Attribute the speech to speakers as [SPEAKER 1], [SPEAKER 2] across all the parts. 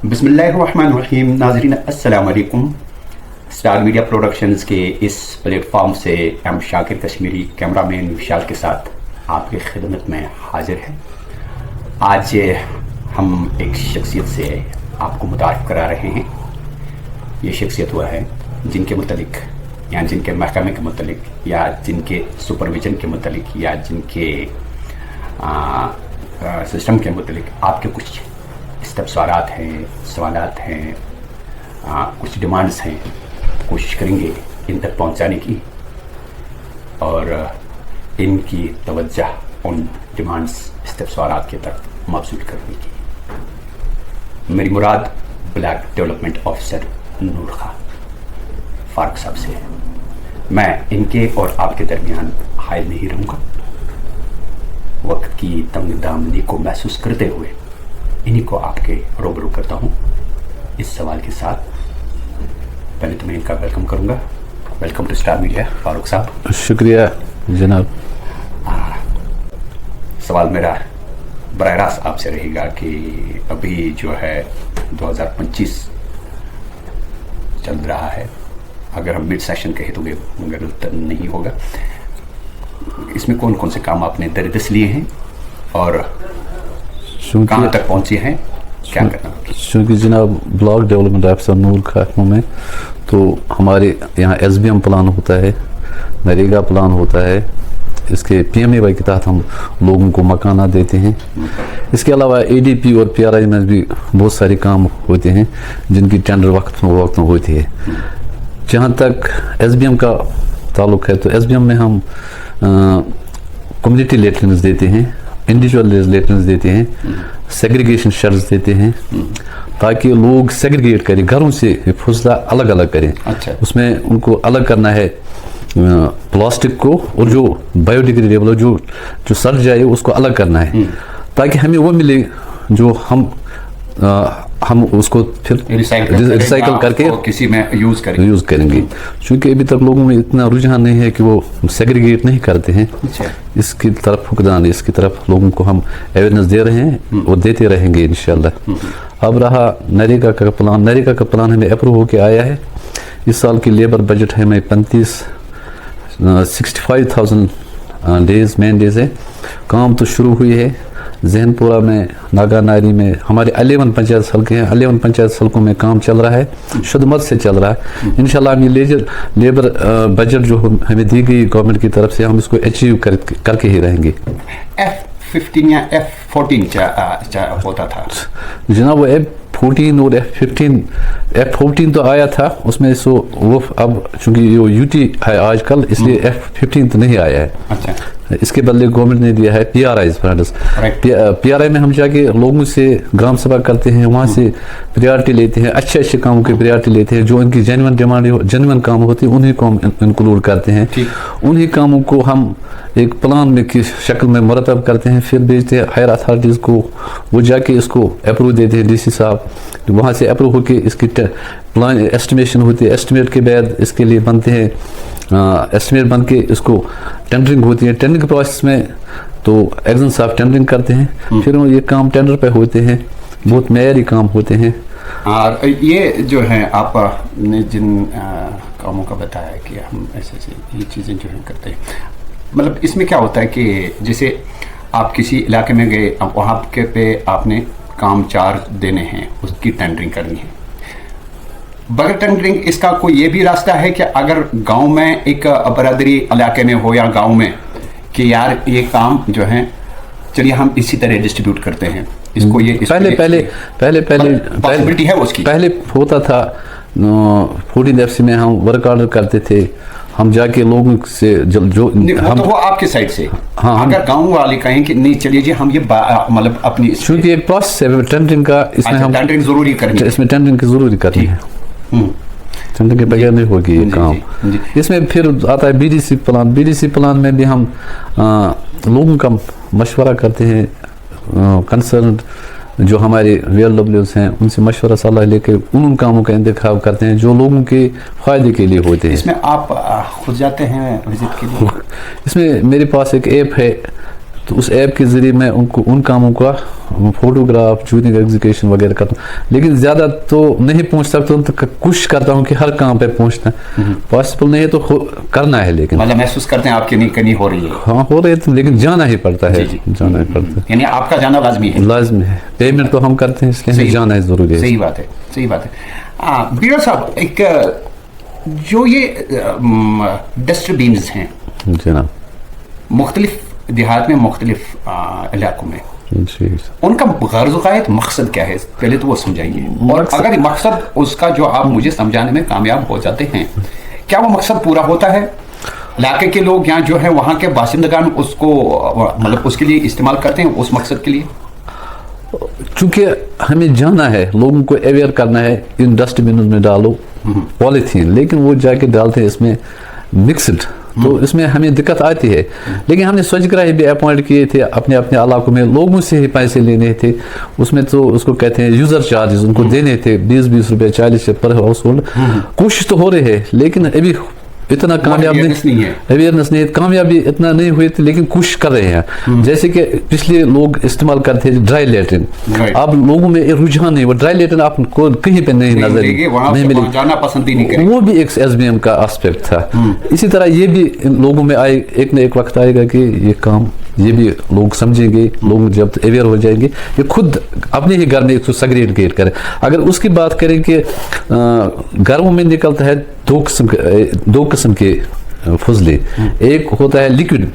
[SPEAKER 1] बिस्मिल्लाहिर्रहमानिर्रहीम। नाज़रीन अस्सलाम वालेकुम। स्टार मीडिया प्रोडक्शंस के इस प्लेटफॉर्म से एम शाकिर कश्मीरी कैमरामैन विशाल के साथ आपकी खिदमत में हाजिर है। आज हम एक शख्सियत से आपको मुतारिफ़ करा रहे हैं। ये शख्सियत वह है जिनके मुतलिक या जिनके महकमे के मुतलिक या जिनके सुपरविजन के मुतलिक या जिनके सिस्टम के मुतलिक आपके कुछ इस्तफसारात हैं, सवालात हैं, कुछ डिमांड्स हैं। कोशिश करेंगे इन तक पहुंचाने की और इनकी तवज्जो उन डिमांड्स इस्तफसारात के तक मबसूल करने की। मेरी मुराद ब्लैक डेवलपमेंट ऑफिसर नूर खां फारूक साहब से है। मैं इनके और आपके दरमियान हायल नहीं रहूँगा। वक्त की तंग दामनी को महसूस करते हुए इन्हीं को आपके रूबरू करता हूँ इस सवाल के साथ। पहले तो मैं इनका वेलकम करूँगा। Welcome to Star Media Farooq sahab.
[SPEAKER 2] शुक्रिया जनाब।
[SPEAKER 1] सवाल मेरा बराह रास्त आपसे रहेगा कि अभी जो है 2025 चल रहा है, अगर हम मिड सेशन कहे तो गलत नहीं होगा। इसमें कौन कौन से काम आपने दरदस लिए हैं और कहाँ तक पहुँचे हैं, क्या करना?
[SPEAKER 2] चूँकि जनाब ब्लॉक डेवलपमेंट ऑफिसर नूर खां हूँ मैं, तो हमारे यहाँ SBM प्लान होता है, नरेगा प्लान होता है। इसके PMAY के तहत हम लोगों को मकाना देते हैं। इसके अलावा ADP और PRI में भी बहुत सारे काम होते हैं जिनकी टेंडर वक्त में होती है। जहाँ तक SBM का ताल्लुक़ है तो SBM में हम कम्युनिटी लेटरिन्स देते हैं, इंडिविजुअल लेटरिन्स देते हैं, सेग्रीगेशन शेड्स देते हैं ताकि लोग सेग्रीगेट करें, घरों से फुजला अलग अलग करें।
[SPEAKER 1] अच्छा।
[SPEAKER 2] उसमें उनको अलग करना है प्लास्टिक को, और जो बायोडिग्रेडेबल जो सड़ जाए उसको अलग करना है ताकि हमें वो मिले जो हम उसको फिर रिसाइकल करके
[SPEAKER 1] किसी में यूज़
[SPEAKER 2] करेंगे। चूँकि अभी तक लोगों में इतना रुझान नहीं है कि वो सेग्रीगेट नहीं करते हैं। इसकी तरफ फुकदान, इसकी तरफ लोगों को हम अवेयरनेस दे रहे हैं और देते रहेंगे इंशाल्लाह। अब रहा नरेगा का प्लान। नरेगा का प्लान हमें अप्रूव होके आया है। इस साल की लेबर बजट है हमें 65,000 डेज मेन डेज है। काम तो शुरू हुई है। जहनपुरा में, नागा नारी में हमारे 11 पंचायत सड़कें हैं। 11 पंचायत सड़कों में काम चल रहा है, शुद्धमत से चल रहा है। इंशाल्लाह हम ये लेबर बजट जो हमें दी गई गवर्नमेंट की तरफ से, हम इसको अचीव करके ही रहेंगे।
[SPEAKER 1] F15 या F14 होता था
[SPEAKER 2] जनाब। वो F14 और F14 तो आया था उसमें, सो वो अब चूंकि ये UT है आजकल, इसलिए F15 तो नहीं आया है।
[SPEAKER 1] अच्छा।
[SPEAKER 2] इसके बदले गवर्नमेंट ने दिया है PRI फंड्स। PRI में हम जाके लोगों से ग्राम सभा करते हैं, वहाँ से प्रायोरिटी लेते हैं, अच्छे अच्छे कामों की प्रायोरिटी लेते हैं। जो इनकी जेन्युइन डिमांड, जेन्युइन काम होती है, उन्हीं को हम इंक्लूड करते हैं। उन्हीं कामों को हम एक प्लान में की शक्ल में मुरतब करते हैं, फिर भेजते हैं हायर अथॉरिटीज़ को। वो जाके इसको अप्रूव देते हैं DC साहब, वहाँ से अप्रूव होके इसकी प्लान एस्टिमेशन होती है। एस्टिमेट के बाद इसके लिए बनते हैं एस्टिमेट बन के इसको टेंडरिंग होती है। टेंडरिंग प्रोसेस में तो एग्जन साहब टेंडरिंग करते हैं, फिर ये काम टेंडर पे होते हैं। बहुत मेयारी काम होते हैं।
[SPEAKER 1] और ये जो है आपने जिन कामों का बताया कि हम ऐसे ये चीज़ें जो है करते हैं, मतलब इसमें क्या होता है कि जैसे आप किसी इलाके में गए, अब वहाँ के पे आपने काम चार्ज देने हैं, उसकी टेंडरिंग करनी है। बगैर टेंडरिंग इसका कोई ये भी रास्ता है कि अगर गांव में एक बरादरी इलाके में हो या गांव में कि यार ये काम जो है चलिए हम इसी तरह डिस्ट्रीब्यूट करते हैं इसको, ये
[SPEAKER 2] पहले
[SPEAKER 1] पॉसिबिलिटी है उसकी।
[SPEAKER 2] पहले होता था 14 FC में हम वर्क ऑर्डर करते थे, हम जाके लोगों से जो हम
[SPEAKER 1] तो वो आपके साइड से।
[SPEAKER 2] हाँ,
[SPEAKER 1] अगर गांव वाले कहें कि नहीं चलिए जी हम ये मतलब अपनी,
[SPEAKER 2] क्योंकि एक प्रोसेस है टेंडरिंग का, इसमें हम
[SPEAKER 1] टेंडरिंग जरूरी करनी है,
[SPEAKER 2] इसमें टेंडरिंग की जरूरी करनी है। टेंडरिंग के बगैर नहीं होगी ये काम। इसमें फिर आता है BDC प्लान। BDC प्लान में भी हम लोगों का मशवरा करते हैं, कंसर्न जो हमारे VLWs हैं उनसे मशवरा सलाह लेके उन कामों का इंतखाब करते हैं जो लोगों के फ़ायदे के लिए होते हैं।
[SPEAKER 1] इसमें आप खुद जाते हैं विजिट के लिए?
[SPEAKER 2] इसमें मेरे पास एक ऐप है تو اس ایپ کے ذریعے میں ان کو ان کاموں کا فوٹوگراف جوتنگ ایگزیکیشن وغیرہ کرتا ہوں، لیکن زیادہ تو نہیں پہنچ سکتا ہوں، تو کوشش کرتا ہوں کہ ہر کام پہ پہنچنا پاسبل نہیں ہے تو کرنا ہے، لیکن
[SPEAKER 1] مطلب محسوس کرتے ہیں آپ کی کمی ہو رہی ہے؟
[SPEAKER 2] ہاں ہو رہے تھے، لیکن جانا ہی پڑتا ہے، جانا ہی پڑتا ہے،
[SPEAKER 1] یعنی آپ کا جانا لازمی ہے؟
[SPEAKER 2] لازمی ہے، پیمنٹ تو ہم کرتے ہیں اس لیے جانا ہے ضروری ہے۔
[SPEAKER 1] صحیح بات ہے، صحیح بات ہے۔ بیڑا صاحب، ایک جو یہ ڈسٹ بینز ہیں
[SPEAKER 2] جناب
[SPEAKER 1] مختلف دیہات میں، مختلف علاقوں میں،
[SPEAKER 2] جی،
[SPEAKER 1] ان کا غرض غایت مقصد کیا ہے؟ پہلے تو وہ سمجھائیے، اور اگر مقصد اس کا جو آپ مجھے سمجھانے میں کامیاب ہو جاتے ہیں، کیا وہ مقصد پورا ہوتا ہے؟ علاقے کے لوگ یہاں جو ہیں وہاں کے باشندگان اس کو مطلب اس کے لیے استعمال کرتے ہیں، اس مقصد کے لیے؟
[SPEAKER 2] چونکہ ہمیں جانا ہے، لوگوں کو اویئر کرنا ہے، ان ڈسٹ بنوں میں ڈالو پولیتھین، لیکن وہ جا کے ڈالتے ہیں اس میں مکسڈ، تو اس میں ہمیں دقت آتی ہے۔ لیکن ہم نے سوچ گراہی بھی اپوائنٹ کیے تھے اپنے اپنے علاقوں میں، لوگوں سے ہی پیسے لینے تھے، اس میں تو اس کو کہتے ہیں یوزر چارجز، ان کو دینے تھے 20 روپے 40 پر ہاؤس ہولڈ۔ کوشش تو ہو رہی ہے، لیکن ابھی اتنا کامیاب نہیں ہے، اویئرنیس نہیں ہے، کامیابی اتنا نہیں ہوئی تھی، لیکن کوشش کر رہے ہیں۔ جیسے کہ پچھلے لوگ استعمال کرتے تھے ڈرائی لیٹرن، اب لوگوں میں رجحان نہیں، وہ ڈرائی لیٹرن آپ کو کہیں پہ نہیں نظر نہیں ملے،
[SPEAKER 1] جانا پسند ہی نہیں کریں،
[SPEAKER 2] وہ بھی ایک ایس بی ایم کا اسپیکٹ تھا۔ اسی طرح یہ بھی لوگوں میں آئے، ایک نہ ایک وقت آئے گا کہ یہ کام یہ بھی لوگ سمجھیں گے، لوگ جب اویئر ہو جائیں گے کہ خود اپنے ہی گھر میں ایک سیگریگیٹ کریں۔ اگر اس کی بات کریں کہ گھروں میں نکلتا ہے دو قسم کے فضلے، ایک ہوتا ہے لیکوڈ،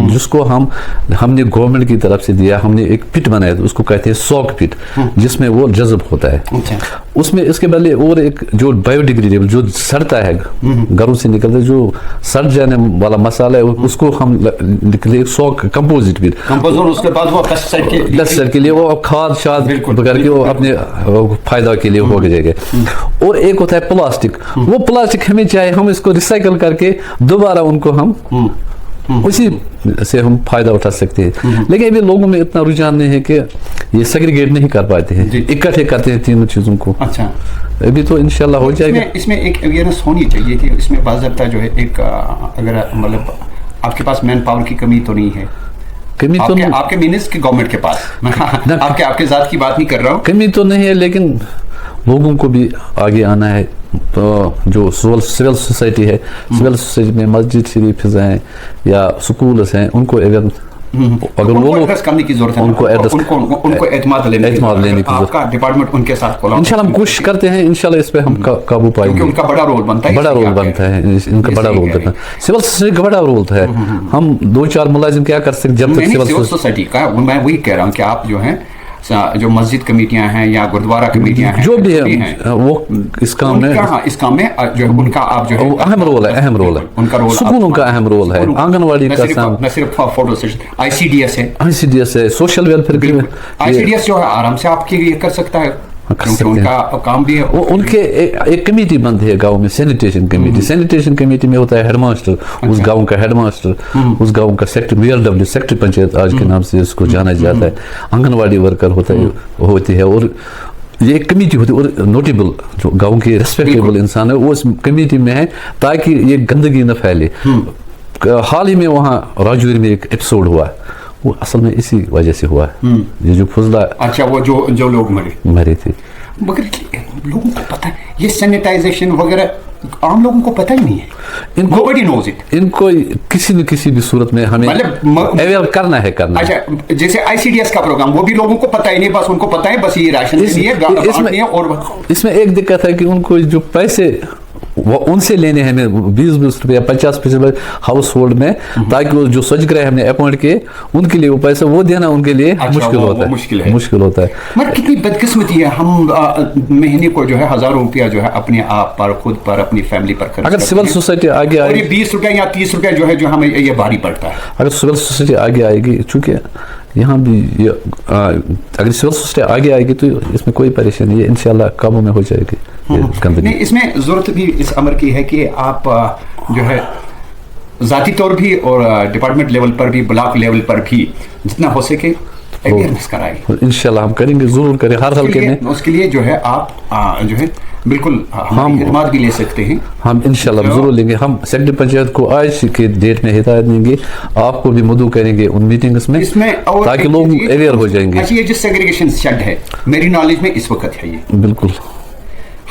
[SPEAKER 2] جس کو ہم نے گورنمنٹ کی طرف سے دیا، ہم نے ایک پٹ بنایا تھا، اس کو کہتے ہیں سوک پٹ، جس میں وہ جذب ہوتا ہے۔ اس میں اس کے بدلے اور ایک جو بایو ڈیگریڈیبل، جو سڑتا ہے، گھروں سے نکلتا ہے، جو سڑ جانے والا مسالہ ہے، اس کو ہم نکلے سوک کمپوزٹ پٹ،
[SPEAKER 1] اس کے بعد وہ
[SPEAKER 2] پیسٹیسائڈ کے لیے وہ کھاد شاد کر کے وہ اپنے فائدہ کے لیے ہو جائے گا۔ اور ایک ہوتا ہے پلاسٹک، وہ پلاسٹک ہمیں چاہے ہم اس کو ریسائکل کر کے دوبارہ ان کو ہم اسی سے ہم فائدہ اٹھا سکتے ہیں۔ لیکن ابھی لوگوں میں اتنا رجحان نہیں ہے کہ یہ سیگریگیٹ نہیں کر پاتے ہیں، اکٹھے کرتے ہیں تینوں چیزوں کو۔
[SPEAKER 1] اچھا،
[SPEAKER 2] ابھی تو انشاءاللہ ہو جائے گا۔
[SPEAKER 1] اس میں ایک اویئرنیس ہونی چاہیے کہ اس میں باضابطہ جو ہے ایک، اگر مطلب آپ کے پاس مین پاور کی کمی تو نہیں ہے،
[SPEAKER 2] کمی تو نہیں،
[SPEAKER 1] آپ کے مینس کے گورنمنٹ کے پاس، آپ کے ذات کی بات نہیں کر رہا ہوں،
[SPEAKER 2] کمی تو نہیں ہے، لیکن لوگوں کو بھی آگے آنا ہے۔ تو جو سول سوسائٹی ہے، سول سوسائٹی میں مسجد شریف ہیں یا سکولز ہیں، ان کو اگر وہ
[SPEAKER 1] ایڈریس کرنے کی ضرورت ہے، ان کو اعتماد لینے کی ضرورت ہے، آپ کا ڈپارٹمنٹ ان کے ساتھ کھولا۔
[SPEAKER 2] انشاءاللہ ہم کوشش کرتے ہیں، انشاءاللہ اس پہ ہم قابو پائیں گے،
[SPEAKER 1] کیونکہ ان کا بڑا رول بنتا ہے،
[SPEAKER 2] بڑا رول بنتا ہے، ان کا بڑا رول بنتا ہے، سول سوسائٹی کا بڑا رول ہے۔ ہم 2-4 ملازم کیا کر سکتے جب تک
[SPEAKER 1] سول سوسائٹی کا، میں وہی کہہ رہا ہوں کہ آپ جو ہیں جو مسجد کمیٹیاں ہیں یا گردوارہ کمیٹیاں ہیں،
[SPEAKER 2] جو بھی ہے وہ اس کام میں
[SPEAKER 1] جو ان کا آپ جو ہے
[SPEAKER 2] اہم رول ہے، اہم رول ہے،
[SPEAKER 1] ان کا رول،
[SPEAKER 2] سکولوں کا اہم رول ہے، آنگن واڑی کا کام،
[SPEAKER 1] نہ صرف فوٹو سیشن، آئی سی ڈی ایس ہے،
[SPEAKER 2] سوشل ویلفیئر کے،
[SPEAKER 1] آئی سی ڈی ایس جو ہے آرام سے آپ کے لیے کر سکتا ہے، کیونکہ ان کا کام بھی ہے،
[SPEAKER 2] ان کے ایک کمیٹی بنتی ہے گاؤں میں، سینیٹیشن کمیٹی، سینیٹیشن کمیٹی میں ہوتا ہے ہیڈ ماسٹر، اس گاؤں کا ہیڈ ماسٹر، اس گاؤں کا secretary, V R W secretary panchayat آج کے نام سے اس کو جانا جاتا ہے، آنگن واڑی ورکر ہوتی ہے، اور یہ ایک کمیٹی ہوتی ہے، اور نوٹیبل جو گاؤں کے ریسپیکٹیبل انسان ہے وہ اس کمیٹی میں ہے، تاکہ یہ گندگی نہ پھیلے۔ حال ہی میں وہاں راجوری میں ایک ایپیسوڈ ہوا، وہ اصل میں اسی وجہ سے ہوا ہے، یہ جو فضلہ،
[SPEAKER 1] اچھا، وہ جو لوگ
[SPEAKER 2] مرے تھے،
[SPEAKER 1] مگر لوگوں کو پتہ ہے یہ سینیٹائزیشن وغیرہ عام لوگوں کو پتہ ہی نہیں ہے، nobody knows it،
[SPEAKER 2] ان کو کسی نہ کسی بھی صورت میں ہمیں اویئر کرنا ہے۔
[SPEAKER 1] اچھا، جیسے آئی سی ڈی ایس کا پروگرام، وہ بھی لوگوں کو پتہ ہی نہیں، بس ان کو پتہ ہے بس یہ راشن نہیں ہے، اور
[SPEAKER 2] اس میں ایک دقت ہے کہ ان کو جو پیسے وہ ان سے لینے ہیں 20 روپے 50 روپے ہاؤس ہولڈ میں، تاکہ وہ جو سوچ گرے ہم نے اپوائنٹ کیے ان کے لیے وہ پیسہ وہ دینا ان کے لیے مشکل ہوتا ہے۔
[SPEAKER 1] مگر کتنی بدقسمتی ہے، ہم مہینے کو جو ہے 1000 روپیہ جو ہے اپنے آپ پر، خود پر، اپنی فیملی پر خرچ،
[SPEAKER 2] اگر سول سوسائٹی آگے آئے گی
[SPEAKER 1] 20 روپے یا 30 روپے جو ہے جو ہمیں یہ بھاری پڑتا ہے،
[SPEAKER 2] اگر سول سوسائٹی آگے آئے گی، چونکہ یہاں بھی اگر سول سوسائٹی آگے آئے گی تو اس میں کوئی پریشانی نہیں ہے، انشاءاللہ قابو میں ہو جائے گی۔
[SPEAKER 1] نہیں، اس میں ضرورت بھی اس امر کی ہے کہ آپ جو ہے ذاتی طور بھی اور ڈپارٹمنٹ لیول پر بھی، بلاک لیول پر بھی جتنا ہو سکے अवेयरनेस कराएं।
[SPEAKER 2] इंशाल्लाह हम करेंगे, जरूर करें हर हल्के में।
[SPEAKER 1] उसके लिए जो है आप जो है बिल्कुल हम खिदमत भी ले सकते हैं।
[SPEAKER 2] हम इंशाल्लाह जरूर लेंगे। हम सेक्रेटरी पंचायत को आज के डेट में हिदायत देंगे, आपको भी मदऊ करेंगे उन मीटिंग्स में, ताकि लोग अवेयर हो जाएंगे।
[SPEAKER 1] अच्छा, ये जो सेग्रीगेशन शेड है मेरी नॉलेज में इस वक्त है, ये
[SPEAKER 2] बिल्कुल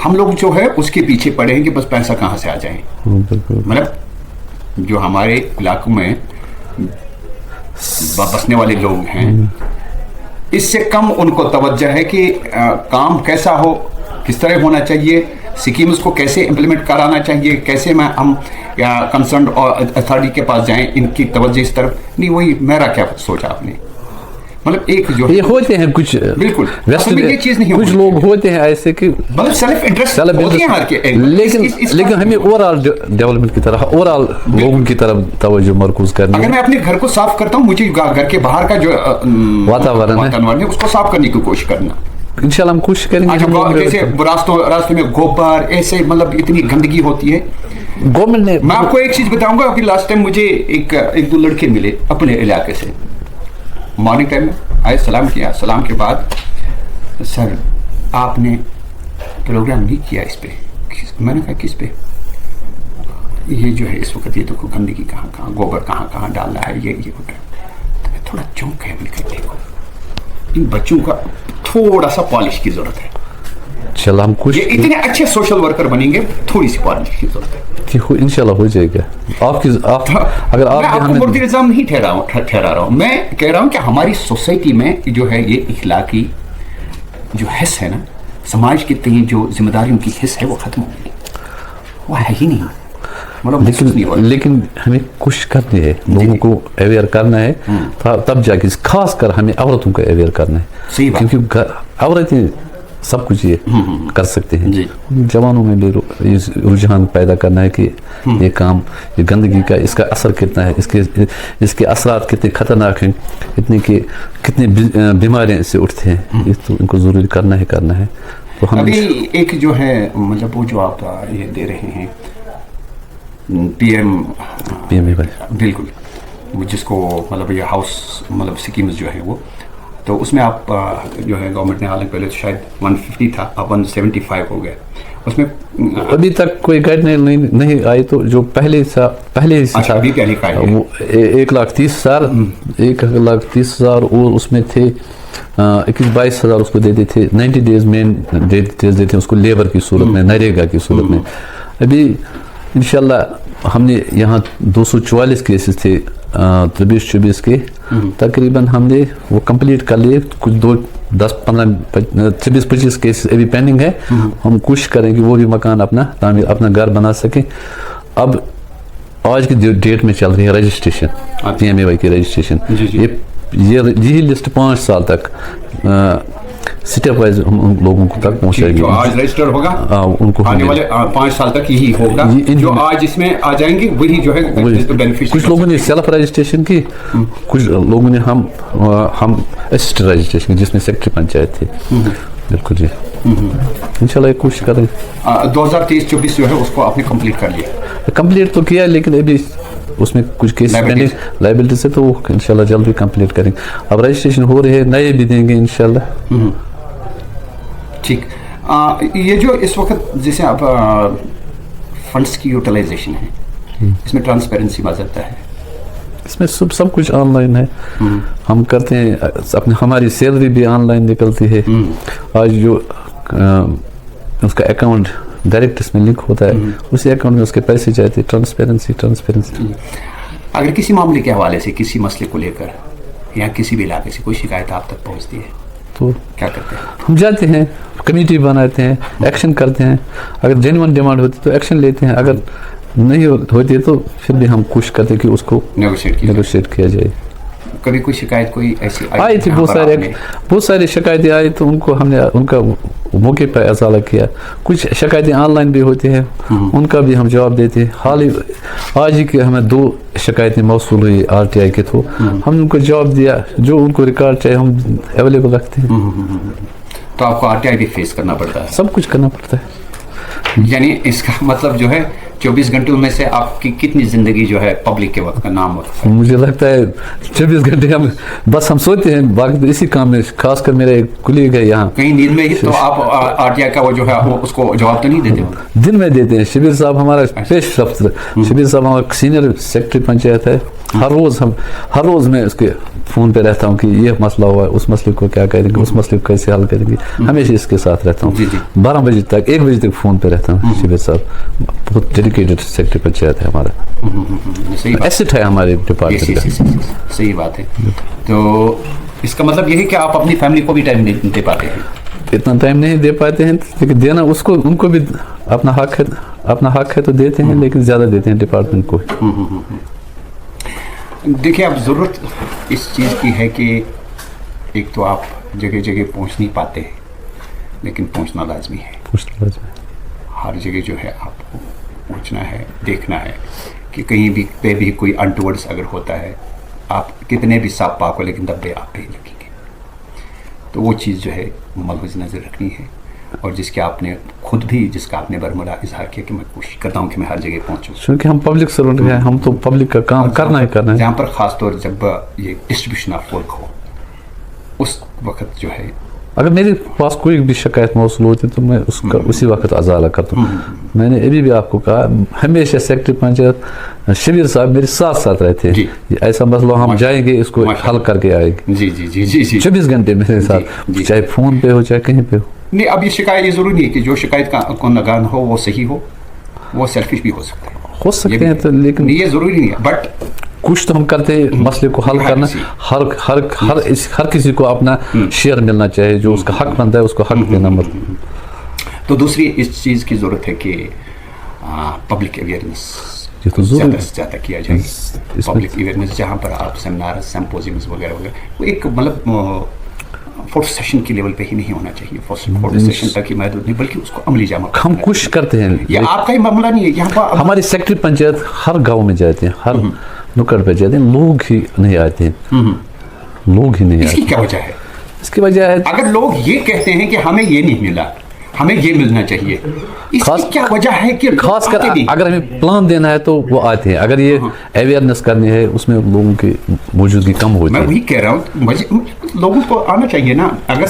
[SPEAKER 1] हम लोग जो है उसके पीछे पड़े हैं कि बस पैसा कहाँ से आ जाए। मतलब जो हमारे इलाकों में बसने वाले लोग हैं, इससे कम उनको तवज्जो है कि काम कैसा हो, किस तरह होना चाहिए, स्कीम्स को कैसे इम्प्लीमेंट कराना चाहिए, कैसे हम या कंसर्न अथॉरिटी के पास जाएं, इनकी तवज्जो इस तरफ नहीं। वही मेरा क्या सोचा आपने, मतलब एक जो
[SPEAKER 2] ये होते हैं कुछ
[SPEAKER 1] बिल्कुल
[SPEAKER 2] ये चीज नहीं, कुछ लोग होते हैं ऐसे कि
[SPEAKER 1] मतलब सेल्फ इंटरेस्ट होती है हर के,
[SPEAKER 2] लेकिन हमें ओवरऑल डेवलपमेंट की तरफ, ओवरऑल लोगों की तरफ तवज्जो मरकूज करनी है।
[SPEAKER 1] अगर मैं अपने घर को साफ करता हूँ, मुझे घर के बाहर का जो
[SPEAKER 2] वातावरण है
[SPEAKER 1] उसको साफ करने की कोशिश करना।
[SPEAKER 2] इंशाल्लाह हम कोशिश करेंगे।
[SPEAKER 1] जैसे रास्ते में गोबर, ऐसे मतलब इतनी गंदगी होती है
[SPEAKER 2] गवर्नमेंट ने।
[SPEAKER 1] मैं आपको एक चीज बताऊंगा कि लास्ट टाइम मुझे एक दो लड़के मिले अपने इलाके से, मॉर्निंग टाइम में आए, सलाम किया। सलाम के बाद सर आपने प्रोग्राम नहीं किया इस पे। मैंने कहा किस पे? ये जो है इस वक्त ये देखो गंदगी कहाँ कहाँ, गोबर कहाँ कहाँ डालना है, ये वगैरह। तो मैं थोड़ा चौंक गया, मैंने कहा देखो इन बच्चों का थोड़ा सा पॉलिश की जरूरत है।
[SPEAKER 2] चलो हम कुछ,
[SPEAKER 1] ये इतने अच्छे सोशल वर्कर बनेंगे, थोड़ी सी पॉलिश की जरूरत है।
[SPEAKER 2] इंशाल्लाह हो जाएगा। अगर आप
[SPEAKER 1] आपको मुर्दी इल्जाम नहीं ठहरा रहा हूँ, मैं कह रहा हूँ कि हमारी सोसाइटी में जो है ये इखलाकी जो हिस्स है ना, समाज के तय जो जिम्मेदारियों की हिस्स है वो खत्म हो गई, वो है ही नहीं। मतलब
[SPEAKER 2] लेकिन हमें कोशिश करनी है, लोगों को अवेयर करना है, तब जाके खास कर हमें औरतों को अवेयर करना है।
[SPEAKER 1] सही बात,
[SPEAKER 2] क्योंकि औरतें सब कुछ ये कर सकते हैं। जवानों में भी रुझान पैदा करना है कि ये काम, ये गंदगी का इसका असर कितना है, इसके असरात कितने खतरनाक हैं, कितनी बीमारियां इससे उठते हैं, ये तो इनको जरूरी करना है। तो हम
[SPEAKER 1] अभी एक जो है मतलब वो जो आप ये दे रहे हैं पीएम बिल्कुल, जिसको मतलब ये हाउस मतलब स्कीम्स जो है वो, तो उसमें आप जो है गवर्नमेंट ने हालांकि पहले तो शायद 150 था, अब 175 हो गया। उसमें
[SPEAKER 2] अभी तक कोई गाइडलाइन नहीं आई, तो जो पहले
[SPEAKER 1] अच्छा, अभी पहले का है वो
[SPEAKER 2] 1,30,000 1,30,000 और उसमें थे 21-22,000 उसको देते थे 90 डेज में देते उसको लेबर की सूरत में, नरेगा की सूरत में। अभी इंशाल्लाह हमने यहाँ 244 केसेस थे 23-24 के, तकरीबन हमने वो कंप्लीट कर लिए। कुछ 26-25 केसेस अभी पेंडिंग है। हम कोशिश करें कि वो भी मकान अपना घर बना सकें। अब आज की डेट में चल रही है रजिस्ट्रेशन, PMAY की रजिस्ट्रेशन, यही लिस्ट 5 साल तक स्टेप वाइज हम लोगों को तक पहुंचाएंगे।
[SPEAKER 1] जो आज रजिस्टर होगा
[SPEAKER 2] उनको
[SPEAKER 1] आने वाले 5 साल तक यही होगा, जो आज इसमें आ जाएंगे वही जो है बेनिफिशियरी।
[SPEAKER 2] कुछ लोगों ने सेल्फ रजिस्ट्रेशन की, कुछ लोगों ने हम असिस्टेंट रजिस्ट्रेशन, जिसमें सेक्रेटरी पंचायत थे। बिल्कुल जी, इंशाल्लाह कोशिश करें।
[SPEAKER 1] 2023-24 जो है उसको आपने कंप्लीट कर लिया?
[SPEAKER 2] कंप्लीट तो किया, लेकिन अभी उसमें कुछ केस पेंडिंग लाइबिलिटी से, तो वो इंशाल्लाह जल्दी कंप्लीट करेंगे। अब रजिस्ट्रेशन हो रही है, नए भी देंगे इंशाल्लाह।
[SPEAKER 1] ठीक। ये जो इस वक्त जैसे आप फंड्स की यूटिलाइजेशन है, इसमें ट्रांसपेरेंसी बाज़ाब्ता है,
[SPEAKER 2] इसमें सब कुछ ऑनलाइन है। हम करते हैं अपने, हमारी सैलरी भी ऑनलाइन निकलती है। आज जो उसका अकाउंट डायरेक्ट इसमें लिंक होता है, उसी अकाउंट में उसके पैसे जाते हैं। ट्रांसपेरेंसी।
[SPEAKER 1] अगर किसी मामले के हवाले से, किसी मसले को लेकर या किसी भी इलाके से कोई शिकायत आप तक पहुंचती है, तो क्या करते हैं?
[SPEAKER 2] हम जाते हैं, कमेटी बनाते हैं, एक्शन करते हैं। अगर जेन्युइन डिमांड होती है तो एक्शन लेते हैं, अगर नहीं होती है तो फिर भी हम कोशिश करते हैं कि उसको नेगोशिएट किया जाए।
[SPEAKER 1] कभी कोई शिकायत कोई ऐसी
[SPEAKER 2] आई थी, बहुत सारी शिकायतें आई, तो उनको हमने उनका मौके पर असाला किया। कुछ शिकायतें ऑनलाइन भी होती हैं, उनका भी हम जवाब देते हैं। हाल ही आज ही के हमें 2 शिकायतें मौसूल हुई RTI के थ्रू, हमने उनको जवाब दिया। जो उनको रिकॉर्ड चाहिए हम अवेलेबल रखते हैं।
[SPEAKER 1] तो आपको RTI भी फेस करना पड़ता है?
[SPEAKER 2] सब कुछ करना पड़ता है।
[SPEAKER 1] यानी इसका मतलब जो है 24 घंटों में से आपकी कितनी जिंदगी जो है पब्लिक के वक्त का नाम वक्त?
[SPEAKER 2] मुझे लगता है 24 घंटे हम सोते हैं, बाकी तो इसी काम में, खासकर मेरा एक कुलीग है यहाँ,
[SPEAKER 1] कहीं नींद में ही तो आप आरटीआई का वो जो है वो उसको जवाब तो नहीं देते हो?
[SPEAKER 2] दिन में देते हैं। शबीर साहब हमारा पेश अफसर, शबीर साहब हमारा सीनियर सेक्रेटरी पंचायत है। हर रोज मैं उसके फोन पे रहता हूँ कि ये मसला हुआ है, उस मसले को क्या करेंगे, उस मसले को कैसे हल करेंगे, हमेशा इसके साथ रहता हूँ। 12 बजे तक, 1 बजे तक फोन पे रहता हूँ। शबीर साहब बहुत डेडिकेटेड सेक्रेटरी पंचायत है हमारा, एसेट है हमारे डिपार्टमेंट का।
[SPEAKER 1] सही बात है। तो इसका मतलब यही कि आप अपनी फैमिली को भी टाइम नहीं दे पाते हैं?
[SPEAKER 2] इतना टाइम नहीं दे पाते हैं, लेकिन देना उसको, उनको भी अपना हक है तो देते हैं, लेकिन ज़्यादा देते हैं डिपार्टमेंट को।
[SPEAKER 1] देखिए, अब ज़रूरत इस चीज़ की है कि एक तो आप जगह जगह पहुंच नहीं पाते, लेकिन पहुंचना लाजमी है। हर जगह जो है आपको पहुंचना है, देखना है कि कहीं भी पे भी कोई अनटुवर्ड्स अगर होता है, आप कितने भी साफ पाक हो, लेकिन धब्बे आप पे ही लगेंगे। तो वो चीज़ जो है मलहूज़ नज़र रखनी है, और जिसका आपने बरमला इजहार किया कि मैं कोशिश करता हूँ कि मैं हर जगह पहुँचूँ,
[SPEAKER 2] क्योंकि हम पब्लिक सर्वेंट हैं, हम तो पब्लिक का काम करना है।
[SPEAKER 1] जहाँ पर ख़ास तौर जब ये डिस्ट्रीब्यूशन ऑफ वर्क हो, उस वक्त जो है
[SPEAKER 2] अगर मेरे पास कोई भी शिकायत मौसूल होती है तो मैं उसका उसी वक्त अजाला करता हूँ। मैंने अभी भी आपको कहा, हमेशा सेक्रेटरी पंचायत शबीर साहब मेरे साथ रहते हैं। ऐसा मसला हम जाएंगे, इसको हल करके आएंगे।
[SPEAKER 1] जी
[SPEAKER 2] 24 घंटे मेरे साथ, चाहे फोन पे हो चाहे कहीं पे हो।
[SPEAKER 1] नहीं, अब ये शिकायत, ये ज़रूरी नहीं है कि जो शिकायत का नगान हो वो सही हो, वो सेल्फिश भी हो सकते हैं तो, लेकिन ये ज़रूरी नहीं है। बट
[SPEAKER 2] कुछ तो हम करते हैं मसले को हल करना। हर किसी को अपना शेयर मिलना चाहिए, जो उसका हक बनता है उसको हक देना। मतलब
[SPEAKER 1] तो दूसरी इस चीज़ की ज़रूरत है कि पब्लिक अवेयरनेस
[SPEAKER 2] तो
[SPEAKER 1] ज़्यादा से ज़्यादा किया जाए। पब्लिक अवेयरनेस जहाँ पर आप सेमिनार, सिम्पोजियम्स वगैरह वो एक मतलब फोर्थ सेशन की लेवल पे ही नहीं होना चाहिए, फोर्थ सेशन तक ही महदूद नहीं, बल्कि उसको अमली जामा
[SPEAKER 2] हम कोशिश करते हैं।
[SPEAKER 1] ये आपका ही मामला नहीं है, यहाँ पर
[SPEAKER 2] हमारी सेक्रेटरी पंचायत हर गांव में जाते हैं, हर नुक्कड़ पे जाते हैं, लोग ही नहीं आते हैं, लोग ही नहीं आते।
[SPEAKER 1] इसकी क्या वजह है?
[SPEAKER 2] इसकी वजह है,
[SPEAKER 1] अगर लोग ये कहते हैं कि हमें ये नहीं मिला, हमें ये मिलना चाहिए, इसकी क्या वजह है कि
[SPEAKER 2] खासकर अगर हमें प्लान देना है तो वो आते हैं। अगर ये अवेयरनेस करनी है, उसमें लोगों की मौजूदगी कम होती है।
[SPEAKER 1] मैं वही कह रहा हूँ, लोगों को आना चाहिए ना। अगर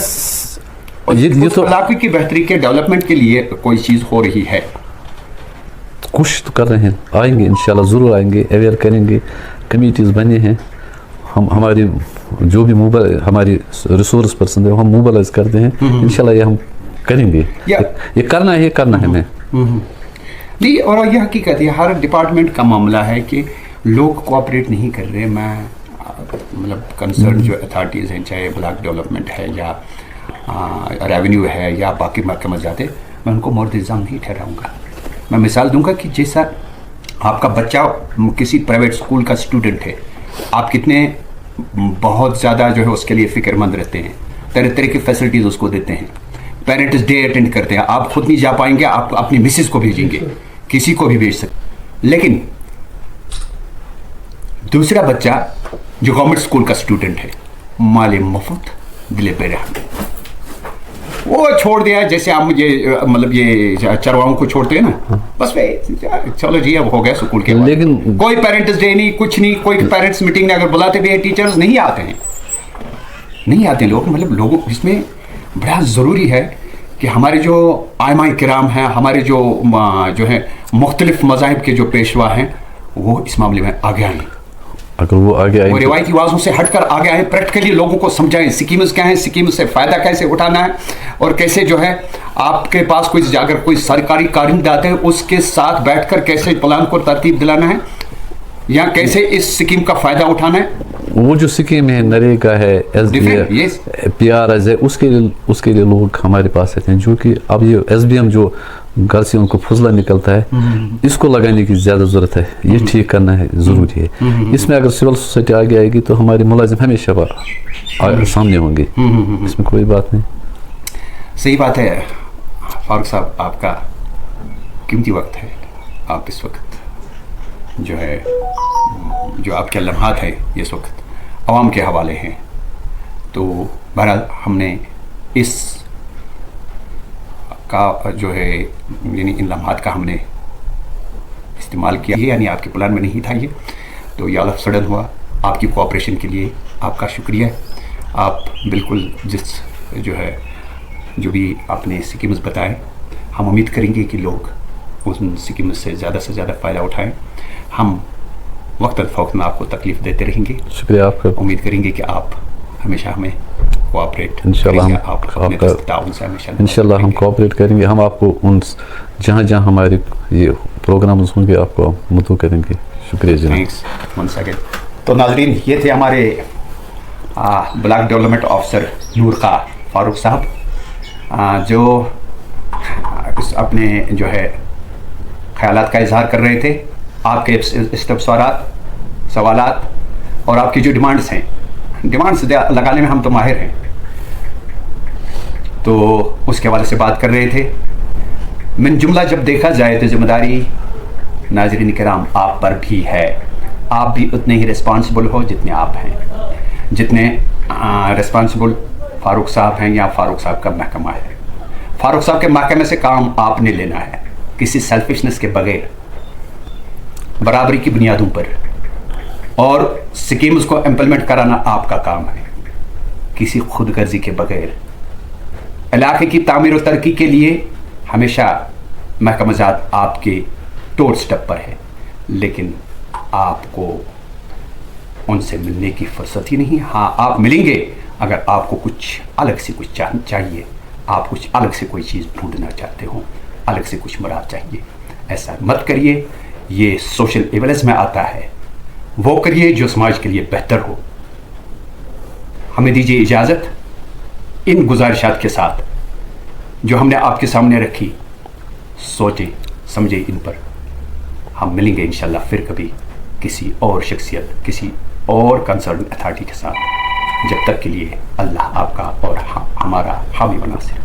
[SPEAKER 1] ये तो इलाके की बेहतरी के डेवलपमेंट के लिए कोई चीज़ हो रही है,
[SPEAKER 2] कोशिश तो कर रहे हैं, आएंगे इंशाल्लाह, ज़रूर आएंगे, अवेयर करेंगे। कमेटीज़ बने हैं, हम हमारी जो भी हमारी रिसोर्स पर्सन है, हम मोबालाइज करते हैं। इंशाल्लाह ये हम करेंगे, ये करना है हमें।
[SPEAKER 1] नहीं, और यह हकीकत है, हर डिपार्टमेंट का मामला है कि लोग कोऑपरेट नहीं कर रहे। मैं मतलब कंसर्न जो अथॉरिटीज़ हैं, चाहे ब्लॉक डेवलपमेंट है या रेवेन्यू है या बाकी महकमे जाते, मैं उनको मोर्द इल्ज़ाम नहीं ठहराऊँगा। मैं मिसाल दूंगा कि जैसा आपका बच्चा किसी प्राइवेट स्कूल का स्टूडेंट है, आप कितने बहुत ज़्यादा जो है उसके लिए फ़िक्रमंद रहते हैं, तरह तरह की फैसिलिटीज़ उसको देते हैं, पेरेंट्स डे अटेंड करते हैं। आप खुद नहीं जा पाएंगे, आप अपनी मिसेस को भेजेंगे, किसी को भी भेज सकते। लेकिन दूसरा बच्चा जो गवर्नमेंट स्कूल का स्टूडेंट है, माले मुफ्त दिले बेरहम, वो छोड़ दिया। जैसे आप मुझे मतलब ये चरवाओं को छोड़ते हैं ना, बस चलो जी अब हो गया स्कूल के बाद। लेकिन कोई पेरेंट्स डे नहीं, कुछ नहीं, कोई पेरेंट्स मीटिंग नहीं। अगर बुलाते भी है टीचर्स नहीं आते लोग। मतलब लोगों, इसमें बड़ा ज़रूरी है कि हमारे जो आइमाए किराम हैं, हमारे जो है मुख्तलिफ मज़ाहिब के जो पेशवा हैं, वो इस मामले में आगे आए।
[SPEAKER 2] अगर वो आगे आए,
[SPEAKER 1] वो रिवायती आवाज़ों से हटकर आगे आए, प्रैक्टिकली लोगों को समझाएं स्कीम्स क्या हैं, स्कीम से फ़ायदा कैसे उठाना है, और कैसे जो है आपके पास कोई अगर कोई सरकारी कारिंदा है, उसके साथ बैठकर कैसे प्लान को तरतीब दिलाना है, या कैसे इस स्कीम का फ़ायदा उठाना है।
[SPEAKER 2] वो जो स्कीम है, नरेगा है, PRS है, उसके लिए लोग हमारे पास आते हैं, जो कि अब ये SBM जो घर से उनको फजला निकलता है, इसको लगाने की ज़्यादा ज़रूरत है। ये ठीक करना है, ज़रूरी है। इसमें अगर सिविल सोसाइटी आगे आएगी तो हमारे मुलाजिम हमेशा सामने होंगे, इसमें कोई बात नहीं।
[SPEAKER 1] सही बात है। फारूक साहब, आपका कीमती वक्त है। आप इस वक्त जो है, जो आपके लम्हात है, इस वक्त आवाम के हवाले हैं। तो बहरहाल हमने इस का जो है, यानी इन लम्हात का हमने استعمال کیا، یہ یعنی آپ کے پلان میں نہیں تھا یہ، تو یہ آل آف سڈن ہوا. آپ کی کوآپریشن کے لیے آپ کا شکریہ. آپ بالکل جس جو بھی آپ نے اسکیمز بتائے، ہم امید کریں گے کہ لوگ ان اسکیمز سے زیادہ فائدہ اٹھائیں. ہم وقتاً فوقتاً آپ کو تکلیف دیتے رہیں گے.
[SPEAKER 2] شکریہ آپ کا.
[SPEAKER 1] امید کریں گے کہ آپ ہمیشہ ہمیں کوآپریٹ
[SPEAKER 2] انشاءاللہ
[SPEAKER 1] کریں گے.
[SPEAKER 2] ہم
[SPEAKER 1] آپ اپنے تعاون سے ہمیشہ
[SPEAKER 2] انشاءاللہ ہم کوآپریٹ کریں گے. ہم آپ کو ان جہاں ہمارے یہ پروگرامز ہوں گے آپ کو مدعو کریں گے. شکریہ جناب.
[SPEAKER 1] Thanks once again. تو ناظرین، یہ تھے ہمارے بلاک ڈیولپمنٹ آفیسر نور خواہ فاروق صاحب، جو اپنے خیالات کا اظہار کر رہے تھے. آپ کے استفسارات، سوالات اور آپ کی جو ڈیمانڈس ہیں، ڈیمانڈس لگانے میں ہم تو ماہر ہیں، تو اس کے حوالے سے بات کر رہے تھے. من جملہ جب دیکھا جائے تو ذمہ داری ناظرین کرام آپ پر بھی ہے. آپ بھی اتنے ہی ریسپانسبل ہو جتنے آپ ہیں، جتنے ریسپانسبل فاروق صاحب ہیں یا فاروق صاحب کا محکمہ ہے. فاروق صاحب کے محکمے سے کام آپ نے لینا ہے، کسی سیلفشنس کے بغیر، برابری کی بنیادوں پر، اور سکیمز کو امپلیمنٹ کرانا آپ کا کام ہے، کسی خود غرضی کے بغیر. علاقے کی تعمیر و ترقی کے لیے ہمیشہ محکمہ جات آپ کے ڈور سٹیپ پر ہے، لیکن آپ کو ان سے ملنے کی فرصت ہی نہیں. ہاں، آپ ملیں گے اگر آپ کو کچھ الگ سے کچھ چاہیے، آپ کچھ الگ سے کوئی چیز ڈھونڈنا چاہتے ہو، الگ سے کچھ مراد چاہیے. ایسا مت کریے، یہ سوشل ایونس میں آتا ہے. وہ کریے جو سماج کے لیے بہتر ہو. ہمیں دیجیے اجازت ان گزارشات کے ساتھ جو ہم نے آپ کے سامنے رکھی. سوچیں سمجھیں ان پر. ہم ملیں گے انشاءاللہ پھر کبھی کسی اور شخصیت، کسی اور کنسرن اتھارٹی کے ساتھ. جب تک کے لیے اللہ آپ کا اور ہمارا حامی و ناصر.